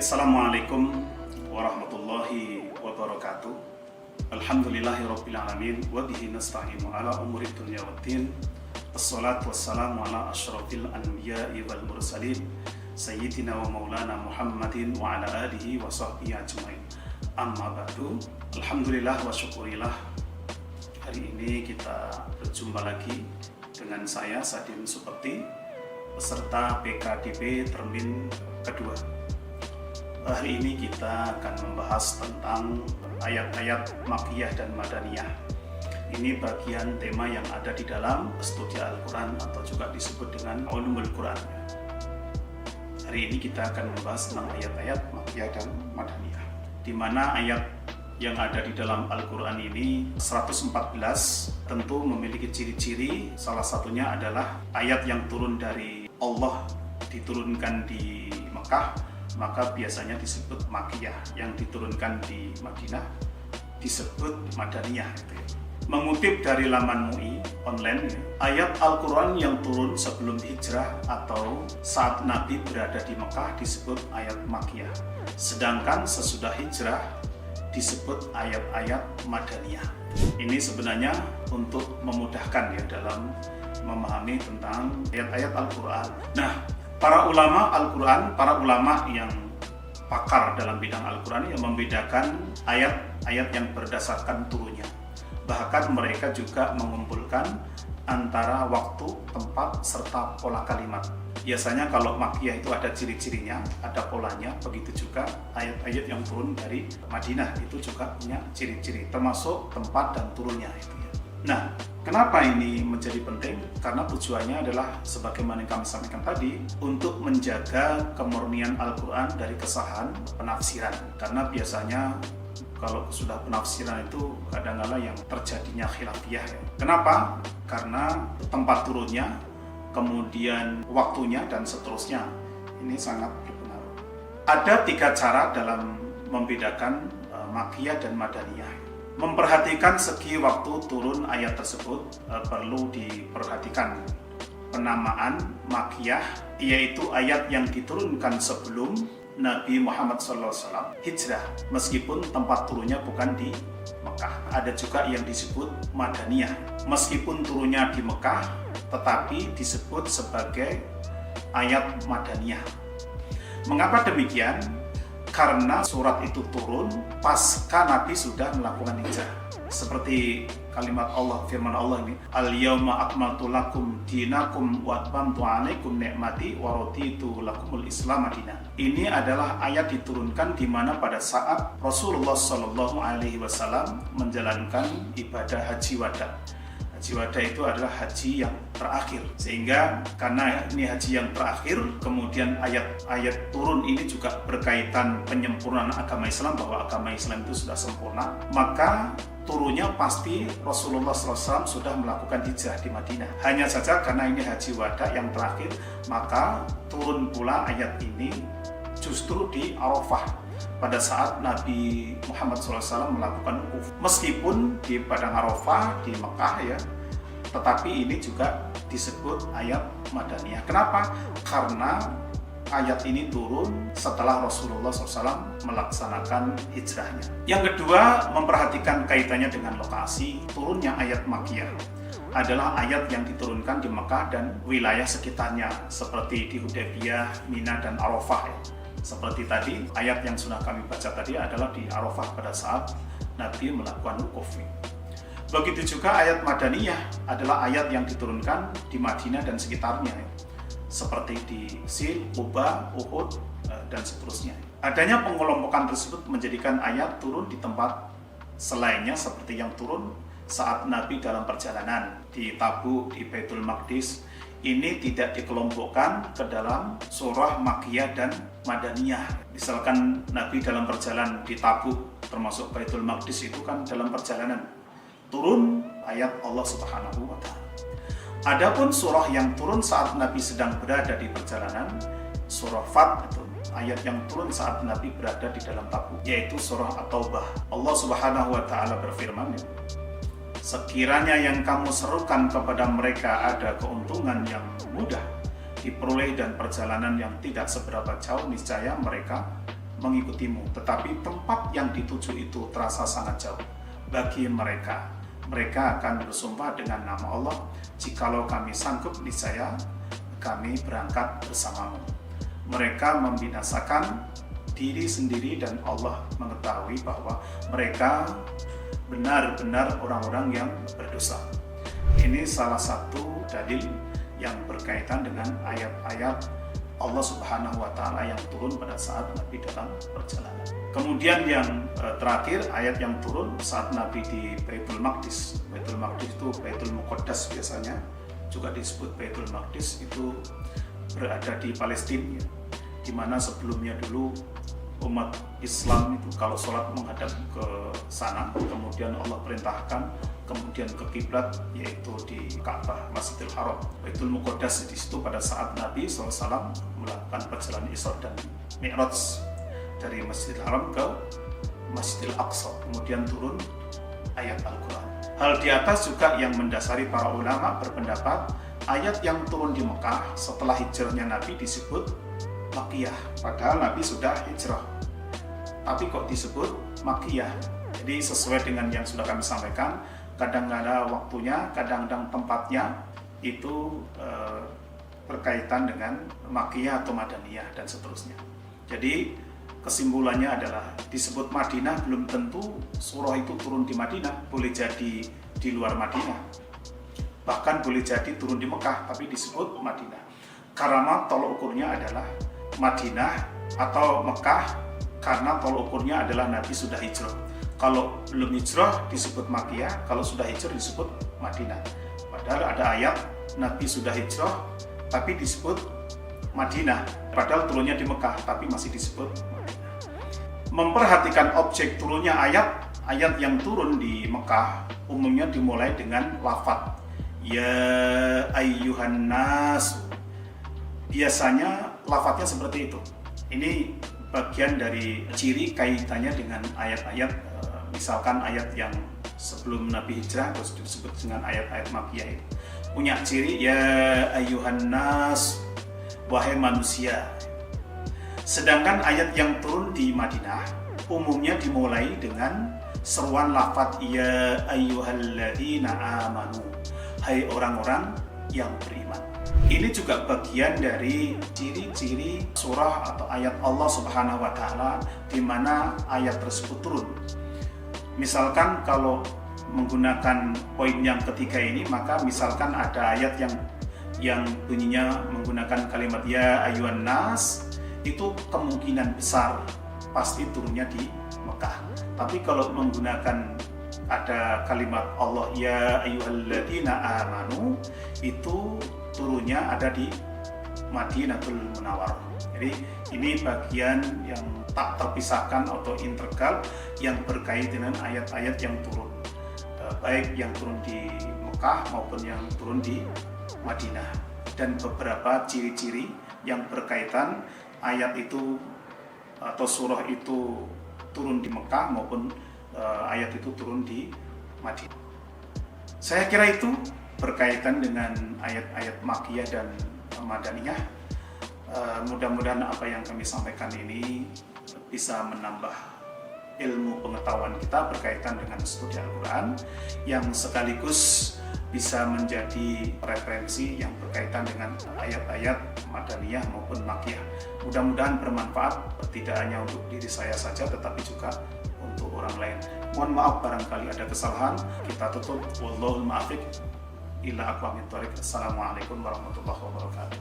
Assalamualaikum warahmatullahi wabarakatuh. Alhamdulillahirabbil alamin wa bihi nasta'inu ala umuri dunya waddin. Wassalatu wassalamu ala asyrafil anbiya'i wal mursalin sayyidina wa maulana Muhammadin wa ala alihi wa sahbihi ajmain. Amma ba'du. Alhamdulillah wa syukurillah. Hari ini kita berjumpa lagi dengan saya Sadim Supekti, peserta PKDB Termin kedua. Hari ini kita akan membahas tentang ayat-ayat Makkiyah dan Madaniyah. Ini bagian tema yang ada di dalam studi Al-Quran atau juga disebut dengan Ulumul Quran. Hari ini kita akan membahas tentang ayat-ayat Makkiyah dan Madaniyah, di mana ayat yang ada di dalam Al-Quran ini 114 tentu memiliki ciri-ciri. Salah satunya adalah ayat yang turun dari Allah, diturunkan di Mekah, maka biasanya disebut Makkiyah. Yang diturunkan di Madinah disebut Madaniyah. Mengutip dari laman MUI online, ayat Al-Quran yang turun sebelum hijrah atau saat Nabi berada di Mekah disebut ayat Makkiyah, sedangkan sesudah hijrah disebut ayat-ayat Madaniyah. Ini sebenarnya untuk memudahkan ya dalam memahami tentang ayat-ayat Al-Quran. Nah, para ulama Al-Quran, para ulama yang pakar dalam bidang Al-Quran yang membedakan ayat-ayat yang berdasarkan turunnya. Bahkan mereka juga mengumpulkan antara waktu, tempat, serta pola kalimat. Biasanya kalau Makkiyah itu ada ciri-cirinya, ada polanya, begitu juga ayat-ayat yang turun dari Madinah itu juga punya ciri-ciri, termasuk tempat dan turunnya itu ya. Nah, kenapa ini menjadi penting? Karena tujuannya adalah sebagaimana yang kami sampaikan tadi, untuk menjaga kemurnian Al-Quran dari kesalahan penafsiran. Karena biasanya kalau sudah penafsiran itu kadang-kadang yang terjadinya khilafiyah ya. Kenapa? Karena tempat turunnya, kemudian waktunya, dan seterusnya ini sangat berpengaruh. Ada 3 cara dalam membedakan Makkiyah dan Madaniyah. Memperhatikan segi waktu turun ayat tersebut perlu diperhatikan. Penamaan Makkiyah yaitu ayat yang diturunkan sebelum Nabi Muhammad SAW hijrah, meskipun tempat turunnya bukan di Mekah. Ada juga yang disebut Madaniyah, meskipun turunnya di Mekah tetapi disebut sebagai ayat Madaniyah. Mengapa demikian? Karena surat itu turun pasca Nabi sudah melakukan hijrah. Seperti kalimat Allah, firman Allah ini, Al-yawma akmaltu lakum dinakum wa atmamtu alaikum ni'mati wa raditu lakumul Islam madinah. Ini adalah ayat diturunkan di mana pada saat Rasulullah SAW menjalankan ibadah haji wada. Haji wada itu adalah haji yang terakhir, sehingga karena ini haji yang terakhir, kemudian ayat-ayat turun ini juga berkaitan penyempurnaan agama Islam, bahwa agama Islam itu sudah sempurna, maka turunnya pasti Rasulullah SAW sudah melakukan hijrah di Madinah. Hanya saja karena ini haji wada yang terakhir, maka turun pula ayat ini justru di Arafah, pada saat Nabi Muhammad SAW melakukan wukuf. Meskipun di Padang Arafah di Mekah ya, tetapi ini juga disebut ayat Madaniyah. Kenapa? Karena ayat ini turun setelah Rasulullah SAW melaksanakan hijrahnya. Yang kedua, memperhatikan kaitannya dengan lokasi. Turunnya ayat Makkiyah adalah ayat yang diturunkan di Mekah dan wilayah sekitarnya, seperti di Hudaybiyah, Mina, dan Arafah ya. Seperti tadi, ayat yang sudah kami baca tadi adalah di Arafah pada saat Nabi melakukan wukuf. Begitu juga ayat Madaniyah adalah ayat yang diturunkan di Madinah dan sekitarnya, seperti di Sil, Quba, Uhud, dan seterusnya. Adanya pengelompokan tersebut menjadikan ayat turun di tempat selainnya, seperti yang turun saat Nabi dalam perjalanan di Tabuk, di Baitul Maqdis. Ini tidak dikelompokkan ke dalam surah Makkiyah dan Madaniyah. Misalkan Nabi dalam perjalanan di Tabuk, termasuk Baitul Maqdis, itu kan dalam perjalanan turun ayat Allah Subhanahu wa Ta'ala. Adapun surah yang turun saat Nabi sedang berada di perjalanan, surah Fat, itu ayat yang turun saat Nabi berada di dalam Tabuk, yaitu surah At-Taubah. Allah Subhanahu wa Ta'ala berfirman, sekiranya yang kamu serukan kepada mereka ada keuntungan yang mudah diperoleh dan perjalanan yang tidak seberapa jauh, niscaya mereka mengikutimu, tetapi tempat yang dituju itu terasa sangat jauh bagi mereka. Mereka akan bersumpah dengan nama Allah, jikalau kami sanggup niscaya kami berangkat bersamamu. Mereka membinasakan diri sendiri dan Allah mengetahui bahwa mereka benar-benar orang-orang yang berdosa. Ini salah satu dalil yang berkaitan dengan ayat-ayat Allah Subhanahu wa Ta'ala yang turun pada saat Nabi dalam perjalanan. Kemudian yang terakhir, ayat yang turun saat Nabi di Baitul Maqdis. Baitul Maqdis itu Baitul Muqaddas biasanya, juga disebut Baitul Maqdis, itu berada di Palestina, di mana sebelumnya dulu umat Islam itu kalau sholat menghadap ke sana, kemudian Allah perintahkan kemudian ke kiblat, yaitu di Ka'bah, Masjidil Haram. Baitul Muqaddas di situ pada saat Nabi SAW melakukan perjalanan Isra dan Mi'raj dari Masjidil Haram ke Masjidil Aqsa, kemudian turun ayat Al-Quran. Hal di atas juga yang mendasari para ulama berpendapat ayat yang turun di Mekah setelah hijrahnya Nabi disebut Makkiyah, padahal Nabi sudah hijrah, tapi kok disebut Makkiyah. Jadi sesuai dengan yang sudah kami sampaikan, kadang-kadang waktunya, kadang-kadang tempatnya itu berkaitan dengan Makkiyah atau Madaniyah dan seterusnya. Jadi kesimpulannya adalah disebut Madinah belum tentu surah itu turun di Madinah, boleh jadi di luar Madinah, bahkan boleh jadi turun di Mekah tapi disebut Madinah, karena tolok ukurnya adalah Madinah atau Mekah, karena tolok ukurnya adalah Nabi sudah hijrah. Kalau belum hijrah disebut Makkiyah, kalau sudah hijrah disebut Madinah. Padahal ada ayat Nabi sudah hijrah tapi disebut Madinah, padahal turunnya di Mekah tapi masih disebut Madinah. Memperhatikan objek turunnya ayat yang turun di Mekah umumnya dimulai dengan lafadz ya ayyuhan nas. Biasanya lafadznya seperti itu. Ini bagian dari ciri kaitannya dengan ayat-ayat, misalkan ayat yang sebelum Nabi hijrah terus disebut dengan ayat-ayat Makkiyah itu punya ciri ya ayyuhan nas, wahai manusia. Sedangkan ayat yang turun di Madinah umumnya dimulai dengan seruan lafadz ya ayyuhalladzina amanu, hai orang-orang yang beriman. Ini juga bagian dari ciri-ciri surah atau ayat Allah Subhanahu wa Ta'ala di mana ayat tersebut turun. Misalkan kalau menggunakan poin yang ketiga ini, maka misalkan ada ayat yang bunyinya menggunakan kalimat ya ayyuhan nas, itu kemungkinan besar pasti turunnya di Mekah. Tapi kalau menggunakan ada kalimat Allah ya ayyuhalladzina amanu, itu turunnya ada di Madinatul Munawwarah. Jadi ini bagian yang tak terpisahkan atau integral yang berkaitan dengan ayat-ayat yang turun, baik yang turun di Mekah maupun yang turun di Madinah, dan beberapa ciri-ciri yang berkaitan ayat itu atau surah itu turun di Mekah maupun ayat itu turun di Madinah. Saya kira itu berkaitan dengan ayat-ayat Makkiyah dan Madaniyah. Mudah-mudahan apa yang kami sampaikan ini bisa menambah ilmu pengetahuan kita berkaitan dengan studi Al-Quran, yang sekaligus bisa menjadi referensi yang berkaitan dengan ayat-ayat Madaniyah maupun Makkiyah. Mudah-mudahan bermanfaat, tidak hanya untuk diri saya saja tetapi juga untuk orang lain. Mohon maaf barangkali ada kesalahan. Kita tutup. Wallahul muwaffiq ila aqwamit thoriq. Assalamualaikum warahmatullahi wabarakatuh.